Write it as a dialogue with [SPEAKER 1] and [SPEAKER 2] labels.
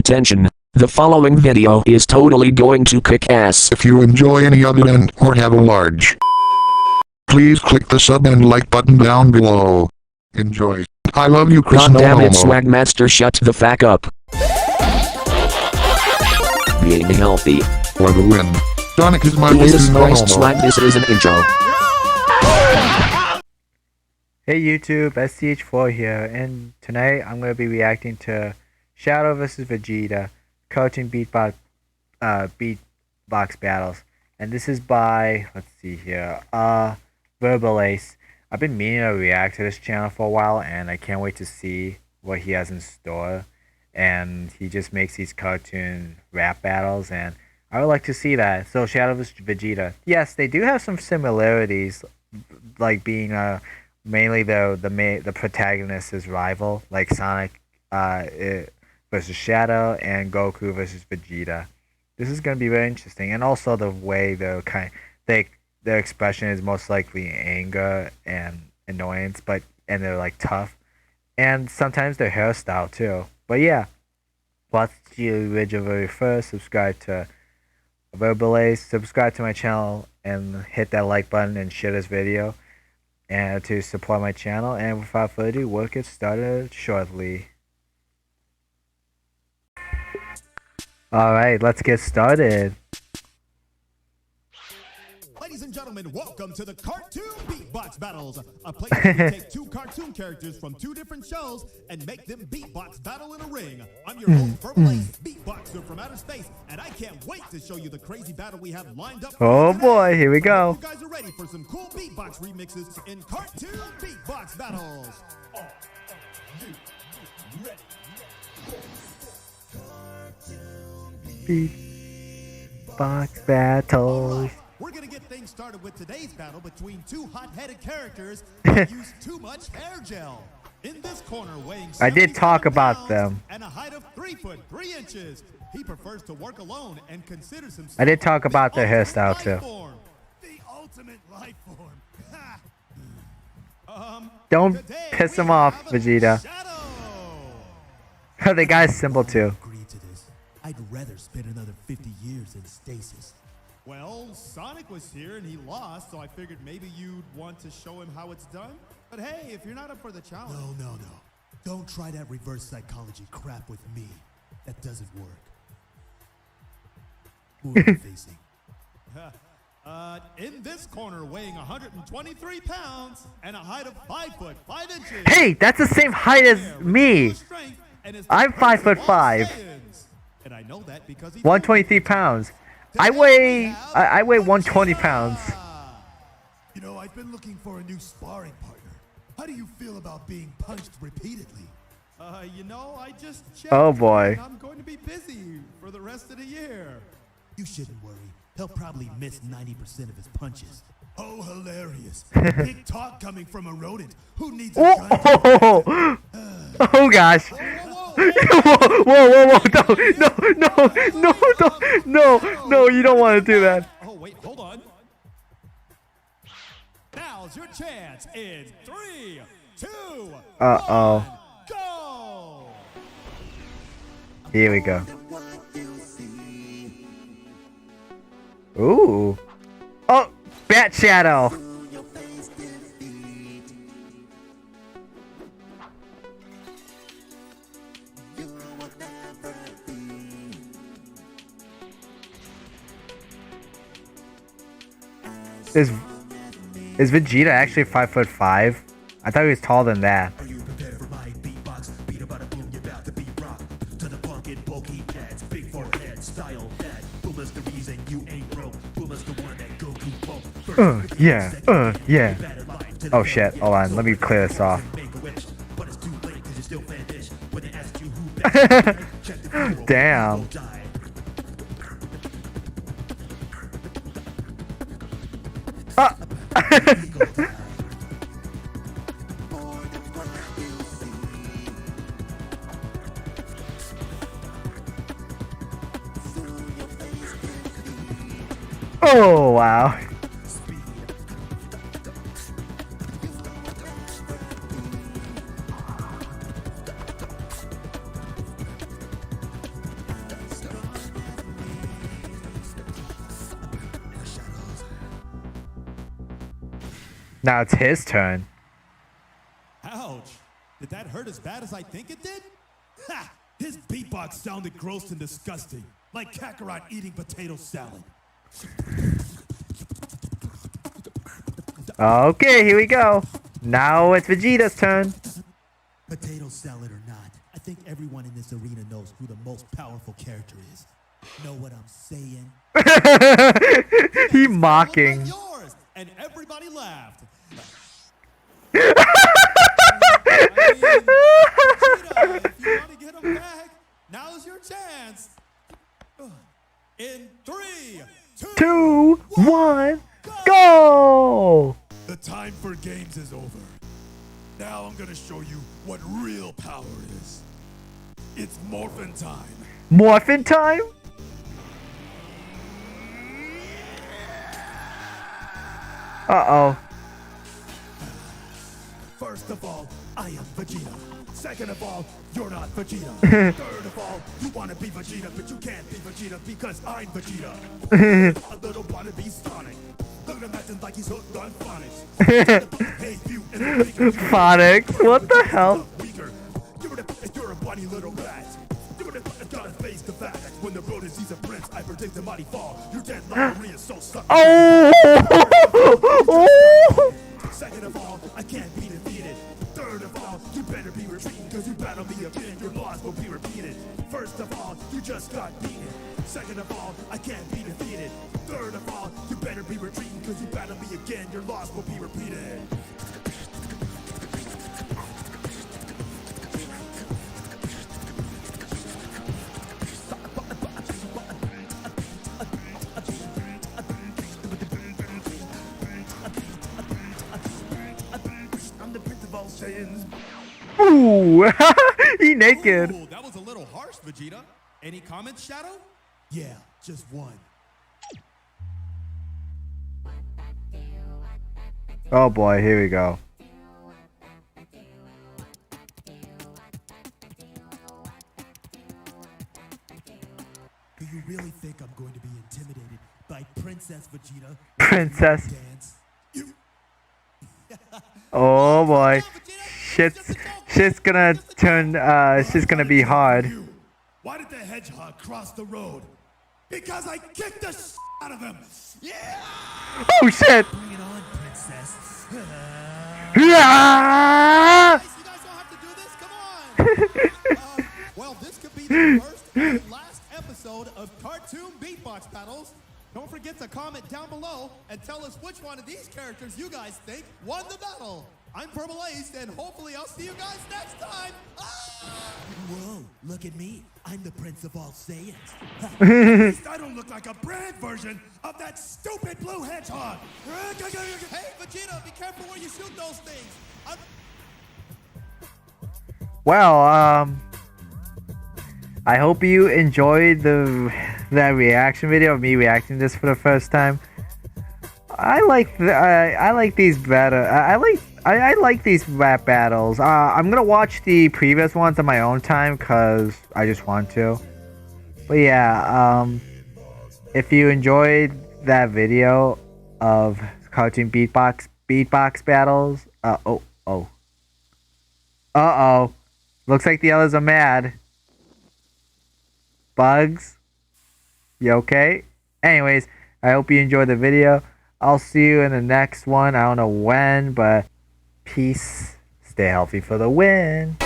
[SPEAKER 1] Attention! The following video is totally going to kick ass.
[SPEAKER 2] If you enjoy any of it or have a large, please click the sub and like button down below. Enjoy. I love you, Chris.
[SPEAKER 1] God damn it,
[SPEAKER 2] No homo.
[SPEAKER 1] Swagmaster, shut the fuck up. Being healthy.
[SPEAKER 2] For the win. Sonic is my
[SPEAKER 1] Jesus
[SPEAKER 2] no
[SPEAKER 1] Christ,
[SPEAKER 2] homo.
[SPEAKER 1] Swag, this is an intro.
[SPEAKER 3] Hey YouTube, SCH4 here, and tonight I'm going to be reacting to Shadow vs Vegeta Cartoon Beatbox battles. And this is by, let's see here, Verbal Ace. I've been meaning to react to this channel for a while, and I can't wait to see what he has in store. And he just makes these cartoon rap battles, and I would like to see that. So Shadow vs Vegeta. Yes, they do have some similarities, like being mainly the protagonist's rival, like Sonic versus Shadow and Goku versus Vegeta. This is going to be very interesting, and also the way their expression is most likely anger and annoyance, and they're like tough, and sometimes their hairstyle too. But yeah, watch the video very first. Subscribe to Verbal Ace, subscribe to my channel, and hit that like button and share this video, and to support my channel. And without further ado, we'll get started shortly. Alright, let's get started.
[SPEAKER 4] Ladies and gentlemen, welcome to the Cartoon Beatbox Battles, a place where we take two cartoon characters from two different shows and make them beatbox battle in a ring. I'm your host, Verbal Ace, beatboxer from outer space, and I can't wait to show you the crazy battle we have lined up.
[SPEAKER 3] Oh boy, here we go.
[SPEAKER 4] You guys are ready for some cool beatbox remixes in Cartoon Beatbox Battles. Are you ready?
[SPEAKER 3] Beatbox battles.
[SPEAKER 4] We're gonna get things started with today's battle between two hot-headed characters that use too much hair gel. In this corner, weighing
[SPEAKER 3] I did talk
[SPEAKER 4] 77
[SPEAKER 3] about
[SPEAKER 4] pounds
[SPEAKER 3] them.
[SPEAKER 4] and a height of 3 foot 3 inches. He prefers to work alone and considers himself
[SPEAKER 3] I did talk about their
[SPEAKER 4] ultimate
[SPEAKER 3] hairstyle
[SPEAKER 4] life
[SPEAKER 3] too.
[SPEAKER 4] form. The ultimate life form.
[SPEAKER 3] Don't
[SPEAKER 4] Today
[SPEAKER 3] piss
[SPEAKER 4] we
[SPEAKER 3] him off,
[SPEAKER 4] have
[SPEAKER 3] Vegeta.
[SPEAKER 4] Shadow.
[SPEAKER 3] The guy's symbol too.
[SPEAKER 5] Agree to this. I'd rather spend another 50 years in stasis.
[SPEAKER 4] Well, Sonic was here and he lost, so I figured maybe you'd want to show him how it's done. But hey, if you're not up for the challenge.
[SPEAKER 5] No. Don't try that reverse psychology crap with me. That doesn't work. Who are you facing?
[SPEAKER 4] In this corner, weighing 123 pounds and a height of 5 foot 5 inches.
[SPEAKER 3] Hey, that's the same height as me. I'm 5'5".
[SPEAKER 4] And I know that because he
[SPEAKER 3] 123 pounds. I weigh 120 pounds.
[SPEAKER 5] You know, I've been looking for a new sparring partner. How do you feel about being punched repeatedly?
[SPEAKER 4] you know, I just checked.
[SPEAKER 3] Oh boy.
[SPEAKER 4] And I'm going to be busy for the rest of the year.
[SPEAKER 5] You shouldn't worry. He'll probably miss 90% of his punches. Oh, hilarious. Big talk coming from a rodent. Who needs a gun?
[SPEAKER 3] Oh gosh. Whoa, no, you don't want to do that.
[SPEAKER 4] Oh, wait, hold on. Now's your chance in 3, 2,
[SPEAKER 3] Uh-oh.
[SPEAKER 4] 1, go!
[SPEAKER 3] Here we go. Ooh. Oh, Bat Shadow. Is Vegeta actually 5'5"? I thought he was taller than that.
[SPEAKER 5] Are you prepared for my beatbox? Beat about a boom, you're about to be rocked. To the punk and bulky cats, big forehead, style that. Boom is the reason you ain't broke. Boom is the one that Goku broke.
[SPEAKER 3] Yeah. Oh shit, hold on, let me clear this off.
[SPEAKER 5] But it's too late because you're still fanfish. When they asked you who check the funeral,
[SPEAKER 3] Damn.
[SPEAKER 5] you die.
[SPEAKER 3] Oh wow. Now it's his turn.
[SPEAKER 4] Ouch. Did that hurt as bad as I think it did? Ha! His beatbox sounded gross and disgusting, like Kakarot eating potato salad.
[SPEAKER 3] Okay, here we go. Now it's Vegeta's turn.
[SPEAKER 5] Potato salad or not, I think everyone in this arena knows who the most powerful character is. Know what I'm saying?
[SPEAKER 3] He
[SPEAKER 4] Like
[SPEAKER 3] mocking.
[SPEAKER 4] yours, and everybody laughed. Vegeta, if you want to get him back, now's your chance. In 3,
[SPEAKER 3] 2, 1, go!
[SPEAKER 4] The time for games is over. Now I'm gonna show you what real power is. It's morphin' time.
[SPEAKER 3] Morphin time? Uh-oh.
[SPEAKER 5] First of all, I am Vegeta. Second of all, you're not Vegeta. Third of all, you wanna be Vegeta, but you can't be Vegeta because I'm Vegeta. A little wannabe Sonic. Look at him acting like he's hooked on phonics. Hey, you in the picture,
[SPEAKER 3] Phonics? What the hell?
[SPEAKER 5] weaker. You're a bunny little rat. Gotta face the fact when the road is he's a prince, I predict a mighty fall. Your dead lottery is so sucked.
[SPEAKER 3] Oh!
[SPEAKER 5] Second of all, I can't be defeated. Third of all, you better be retreating, cause you battle me again, your loss will be repeated. First of all, you just got beaten. Second of all, I can't be defeated. Third of all, you better be retreating, cause you battle me again, your loss will be repeated. I'm the prince of all Saiyans.
[SPEAKER 3] Ooh! He naked.
[SPEAKER 4] Ooh, that was a little harsh, Vegeta. Any comments, Shadow?
[SPEAKER 5] Yeah, just one.
[SPEAKER 3] Oh boy, here we go.
[SPEAKER 5] Do you really think I'm going to be intimidated by Princess Vegeta?
[SPEAKER 3] Princess.
[SPEAKER 5] Dance? You
[SPEAKER 3] Oh boy. Shit's gonna turn, shit's gonna be hard.
[SPEAKER 4] You. Why did the hedgehog cross the road? Because I kicked the out of him. Yeah!
[SPEAKER 3] Oh shit!
[SPEAKER 5] bring it on, Princess.
[SPEAKER 3] Ah!
[SPEAKER 4] Guys, you guys don't have to do this. Come on. Well, this could be the first and last episode of Cartoon Beatbox Battles. Don't forget to comment down below and tell us which one of these characters you guys think won the battle. I'm Purple Ace, and hopefully I'll see you guys next time. Ah!
[SPEAKER 5] Whoa, look at me. I'm the prince of all Saiyans.
[SPEAKER 4] At least I don't look like a brand version of that stupid blue hedgehog. Hey, Vegeta, be careful where you shoot those things.
[SPEAKER 3] Well, I hope you enjoyed that reaction video of me reacting to this for the first time. I like these better. I like these rap battles. I'm gonna watch the previous ones on my own time because I just want to. But yeah, if you enjoyed that video of cartoon beatbox battles, looks like the others are mad. Bugs, you okay? Anyways, I hope you enjoyed the video. I'll see you in the next one. I don't know when, but peace. Stay healthy for the win.